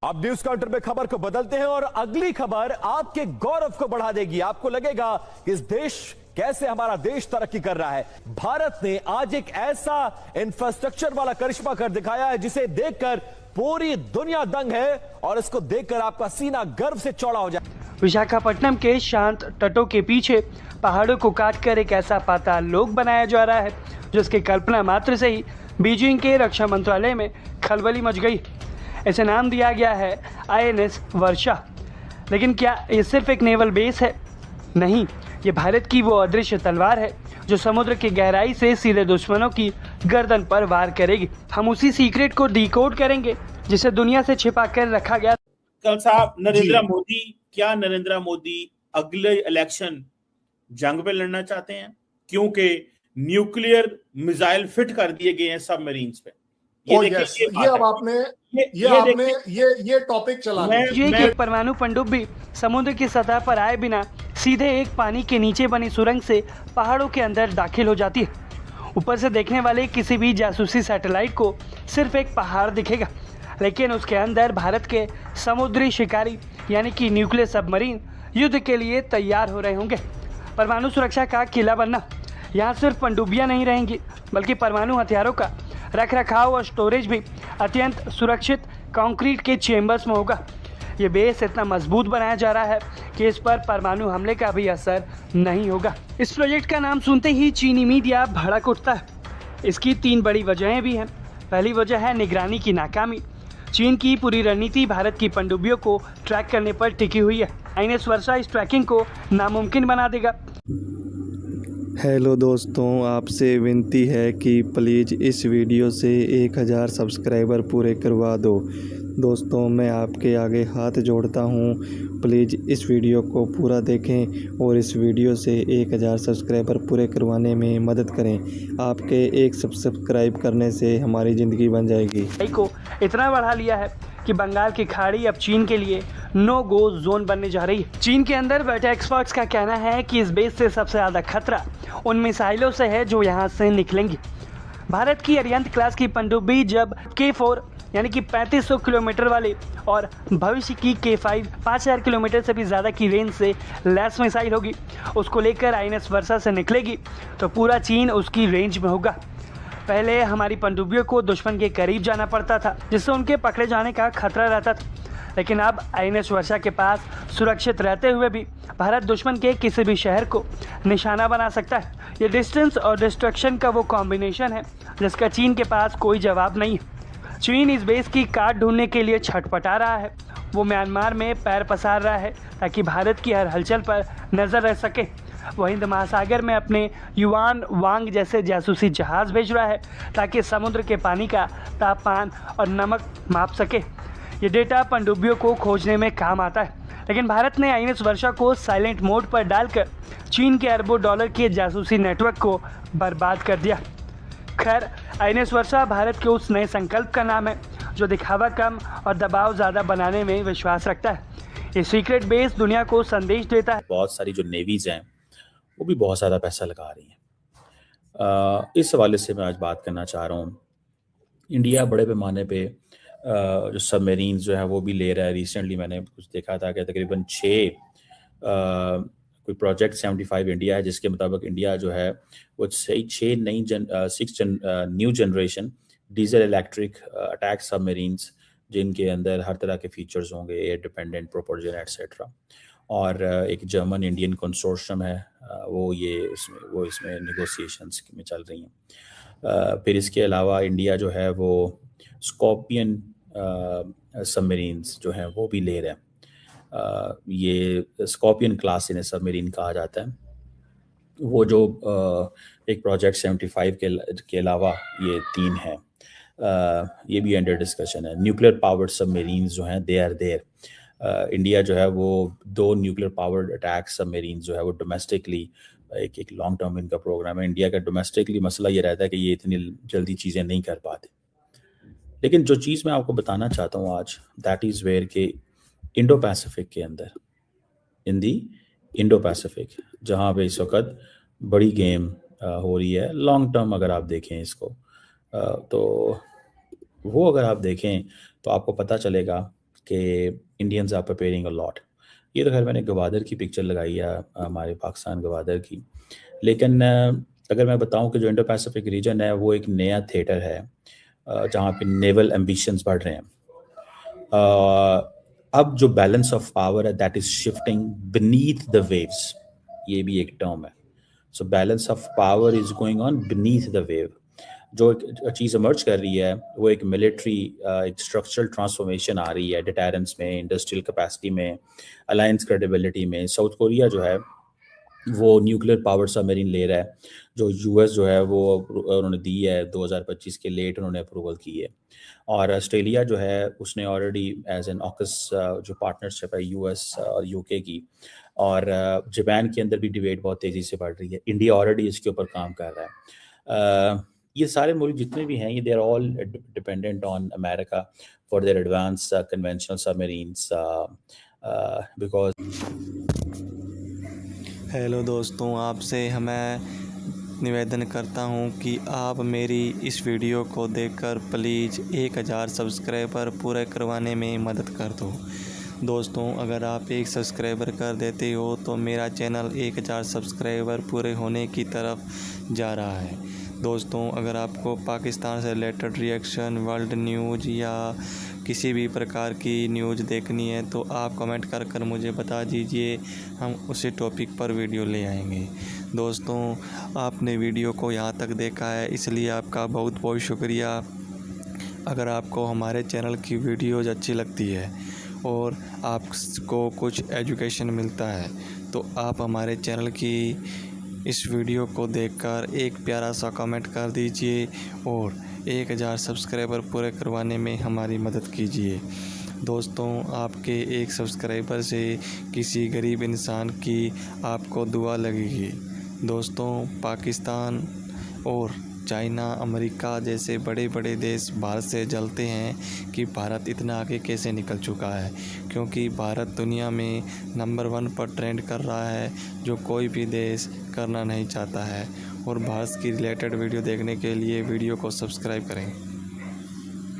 अब news counter में खबर को बदलते हैं और अगली खबर आपके गौरव को बढ़ा देगी। आपको लगेगा कि इस देश कैसे हमारा देश तरक्की कर रहा है। भारत ने आज एक ऐसा इंफ्रास्ट्रक्चर वाला करिश्मा कर दिखाया है जिसे देखकर पूरी दुनिया दंग है और इसको देखकर आपका सीना गर्व से चौड़ा हो जाए। विशाखापट्टनम के शांत तटों के पीछे पहाड़ों को काटकर एक ऐसा पाताल लोक बनाया जा रहा है जिसकी कल्पना मात्र से ही बीजिंग के रक्षा मंत्रालय में खलबली मच गई। इसे नाम दिया गया है INS वर्षा। लेकिन क्या ये सिर्फ एक नेवल बेस है? नहीं, ये भारत की वो अदृश्य तलवार है जो समुद्र की गहराई से सीधे दुश्मनों की गर्दन पर वार करेगी। हम उसी सीक्रेट को डिकोड करेंगे जिसे दुनिया से छिपा कर रखा गया। कल साहब नरेंद्र मोदी अगले इलेक्शन जंग पे लड़ना चाहते हैं? क्योंकि न्यूक्लियर मिसाइल फिट कर दिए गए हैं सबमरीन्स पे। ये टॉपिक चला एक परमाणु पनडुब्बी समुद्र की सतह पर आए बिना सीधे एक पानी के नीचे बनी सुरंग से पहाड़ों के अंदर दाखिल हो जाती है। ऊपर से देखने वाले किसी भी जासूसी सैटेलाइट को सिर्फ एक पहाड़ दिखेगा, लेकिन उसके अंदर भारत के समुद्री शिकारी यानी कि न्यूक्लियर सबमरीन युद्ध के लिए तैयार हो रहे होंगे। परमाणु सुरक्षा का किला बनना, यहाँ सिर्फ पनडुब्बियाँ नहीं रहेंगी बल्कि परमाणु हथियारों का रख रखाव और स्टोरेज भी अत्यंत सुरक्षित कंक्रीट के चेम्बर्स में होगा। ये बेस इतना मजबूत बनाया जा रहा है कि इस पर परमाणु हमले का भी असर नहीं होगा। इस प्रोजेक्ट का नाम सुनते ही चीनी मीडिया भड़क उठता है। इसकी 3 बड़ी वजहें भी हैं। पहली वजह है निगरानी की नाकामी। चीन की पूरी रणनीति भारत की पनडुब्बियों को ट्रैक करने पर टिकी हुई है। INS वर्षा इस ट्रैकिंग को नामुमकिन बना देगा। हेलो दोस्तों, आपसे विनती है कि प्लीज़ इस वीडियो से 1000 सब्सक्राइबर पूरे करवा दो। दोस्तों, मैं आपके आगे हाथ जोड़ता हूँ, प्लीज़ इस वीडियो को पूरा देखें और इस वीडियो से 1000 सब्सक्राइबर पूरे करवाने में मदद करें। आपके एक सब्सक्राइब करने से हमारी ज़िंदगी बन जाएगी। को इतना बढ़ा लिया है कि बंगाल की खाड़ी अब चीन के लिए नो गो जोन बनने जा रही है। चीन के अंदर बैठे एक्सपर्ट्स का कहना है कि इस बेस से सबसे ज़्यादा खतरा उन मिसाइलों से है जो यहाँ से निकलेंगी। भारत की अरिहंत क्लास की पनडुब्बी जब K4 यानी कि 3500 किलोमीटर वाले और भविष्य की K5 5000 किलोमीटर से भी ज़्यादा की रेंज से लैस मिसाइल होगी, उसको लेकर INS वर्षा से निकलेगी तो पूरा चीन उसकी रेंज में होगा। पहले हमारी पनडुब्बियों को दुश्मन के करीब जाना पड़ता था जिससे उनके पकड़े जाने का खतरा रहता था, लेकिन अब INS वर्षा के पास सुरक्षित रहते हुए भी भारत दुश्मन के किसी भी शहर को निशाना बना सकता है। ये डिस्टेंस और डिस्ट्रक्शन का वो कॉम्बिनेशन है जिसका चीन के पास कोई जवाब नहीं है। चीन इस बेस की काट ढूंढने के लिए छटपटा रहा है। वो म्यांमार में पैर पसार रहा है ताकि भारत की हर हलचल पर नज़र रख सके। वो हिंद महासागर में अपने युआन वांग जैसे जासूसी जहाज़ भेज रहा है ताकि समुद्र के पानी का तापमान और नमक माप सके। ये डेटा पनडुब्बियों को खोजने में काम आता है, लेकिन भारत ने INS वर्षा को साइलेंट मोड पर डालकर चीन के अरबों डॉलर के जासूसी नेटवर्क को बर्बाद कर दिया। खैर, INS वर्षा भारत के उस नए संकल्प का नाम है जो दिखावा कम और दबाव ज़्यादा बनाने में विश्वास रखता है। ये सीक्रेट बेस दुनिया को संदेश देता है। बहुत सारी जो नेवीज हैं वो भी बहुत ज़्यादा पैसा लगा रही हैं। इस हवाले से मैं आज बात करना चाह रहा हूँ। इंडिया बड़े पैमाने पे जो सबमरीन्स जो है वो भी ले रहा है। रिसेंटली मैंने कुछ देखा था कि तकरीबन 6 कोई प्रोजेक्ट 75 इंडिया है जिसके मुताबिक इंडिया जो है वो 6 new generation diesel electric attack submarines जिनके अंदर हर तरह के फीचर्स होंगे, एयर डिपेंडेंट, प्रोपल्जन एटसेट्रा। और एक जर्मन इंडियन कंसोर्शियम है वो इसमें नेगोशिएशंस में चल रही हैं। फिर इसके अलावा इंडिया जो है वो स्कॉर्पियन सबमरीन्स जो हैं वो भी ले रहे हैं। ये स्कॉर्पियन क्लास इन्हें सबमरीन कहा जाता है। वो जो एक प्रोजेक्ट 75 के अलावा ये 3 हैं, ये भी अंडर डिस्कशन है। न्यूक्लियर पावर्ड सबमरीन्स जो हैं दे आर देयर। इंडिया जो है वो 2 न्यूक्लियर पावर्ड अटैक सबमरीन जो है वो डोमेस्टिकली एक लॉन्ग टर्म इनका प्रोग्राम है। इंडिया का डोमेस्टिकली मसला ये रहता है कि ये इतनी जल्दी चीज़ें नहीं कर पाते। लेकिन जो चीज़ मैं आपको बताना चाहता हूँ आज, दैट इज़ वेयर के इंडो पैसिफिक के अंदर, इन दी इंडो पैसिफिक, जहाँ पे इस वक्त बड़ी गेम हो रही है लॉन्ग टर्म। अगर आप देखें इसको तो वो अगर आप देखें तो आपको पता चलेगा कि Indians are preparing a lot. ये तो खैर मैंने गवादर की पिक्चर लगाई है, हमारे पाकिस्तान गवादर की। लेकिन अगर मैं बताऊं कि जो इंडो पैसिफिक रीजन है वो एक नया थिएटर है जहाँ पे नेवल एम्बिशंस बढ़ रहे हैं। अब जो बैलेंस ऑफ पावर है that is shifting beneath the waves, ये भी एक टर्म है। So balance of power is going on beneath the wave. जो एक चीज़ इमर्ज कर रही है वो एक मिलिट्री एक स्ट्रक्चरल ट्रांसफॉर्मेशन आ रही है, डिटेरेंस में, इंडस्ट्रियल कैपेसिटी में, अलायंस क्रेडिबिलिटी में। साउथ कोरिया जो है वो न्यूक्लियर पावर सबमरीन ले रहा है, जो यूएस जो है वो उन्होंने दी है 2025 के लेट उन्होंने अप्रूवल की है। और ऑस्ट्रेलिया जो है उसने ऑलरेडी एज एन ऑकस जो पार्टनरशिप है यूएस और यूके की, और जापान के अंदर भी डिबेट बहुत तेज़ी से बढ़ रही है। इंडिया ऑलरेडी इसके ऊपर काम कर रहा है। ये सारे मुल्क जितने भी हैं ये they are all dependent on America for their advance conventional submarines because. Hello दोस्तों, आपसे मैं निवेदन करता हूं कि आप मेरी इस वीडियो को देखकर प्लीज़ 1000 सब्सक्राइबर पूरे करवाने में मदद कर दो। दोस्तों, अगर आप 1 सब्सक्राइबर कर देते हो तो मेरा चैनल 1000 सब्सक्राइबर पूरे होने की तरफ जा रहा है। दोस्तों, अगर आपको पाकिस्तान से रिलेटेड रिएक्शन, वर्ल्ड न्यूज़ या किसी भी प्रकार की न्यूज़ देखनी है तो आप कमेंट कर मुझे बता दीजिए, हम उसी टॉपिक पर वीडियो ले आएंगे। दोस्तों, आपने वीडियो को यहाँ तक देखा है इसलिए आपका बहुत बहुत शुक्रिया। अगर आपको हमारे चैनल की वीडियोज़ अच्छी लगती है और आपको कुछ एजुकेशन मिलता है तो आप हमारे चैनल की इस वीडियो को देखकर एक प्यारा सा कमेंट कर दीजिए और 1000 सब्सक्राइबर पूरे करवाने में हमारी मदद कीजिए। दोस्तों, आपके 1 सब्सक्राइबर से किसी गरीब इंसान की आपको दुआ लगेगी। दोस्तों, पाकिस्तान और चाइना, अमेरिका जैसे बड़े बड़े देश भारत से जलते हैं कि भारत इतना आगे कैसे निकल चुका है, क्योंकि भारत दुनिया में नंबर 1 पर ट्रेंड कर रहा है जो कोई भी देश करना नहीं चाहता है। और भारत की रिलेटेड वीडियो देखने के लिए वीडियो को सब्सक्राइब करें।